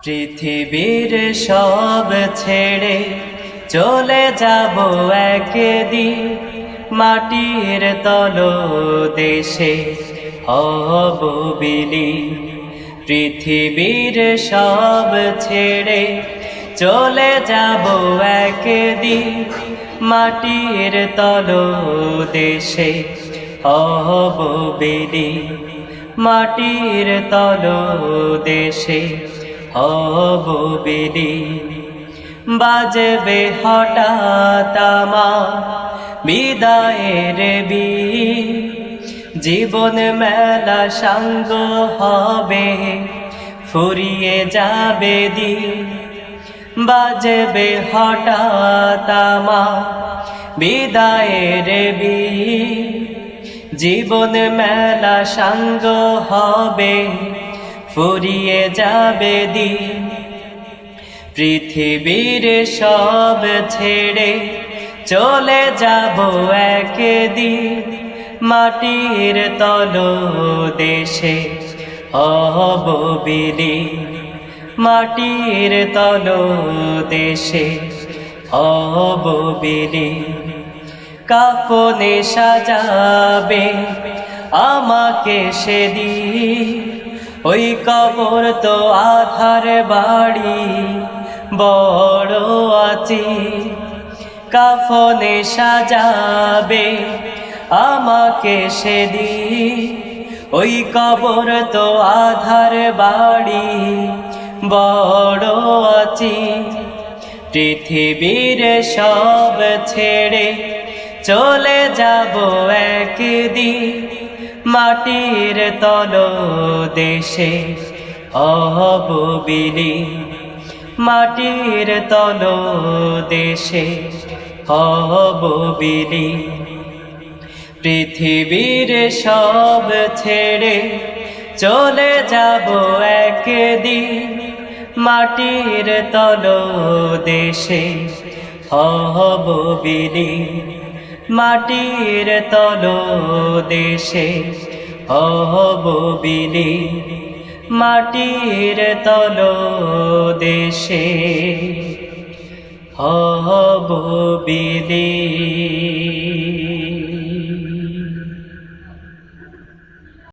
পৃথিবীর সব ছেড়ে চলে যাব একদিন, মাটির তলদেশে হব বিলীন। পৃথিবীর সব ছেড়ে চলে যাব একদিন, মাটির তলদেশে হব বিলীন। মাটির তলদেশে হব বিলীন। বাজবে হঠাৎ আমার বিদায়ের বিন, জীবন মেলা সাঙ্গ হবে, ফুরিয়ে যাবে দিন। বাজবে হঠাৎ আমার বিদায়ের বিন, জীবন মেলা সাঙ্গ হবে, ফুরিয়ে যাবে দিন। পৃথিবীর সব ছেড়ে চলে যাব একদিন, মাটির তলদেশে হব বিলীন। মাটির তলদেশে হব বিলীন। কাফনে সাজাবে আমাকে সেদিন, ওই কবর তো আধার বাড়ি বড় আছি। কাফনে সাজাবে আমাকে সেদিন, ওই কবর তো আধার বাড়ি বড় আছি। পৃথিবীর সব ছেড়ে চলে যাব একদিন, মাটির তলদেশে হব বিলীন। মাটির তলদেশে হব বিলীন। পৃথিবীর সব ছেড়ে চলে যাব একদিন, মাটির তলদেশে হব বিলীন। মাটির তলদেশে হব বিলীন। মাটির তলদেশে হব বিলীন।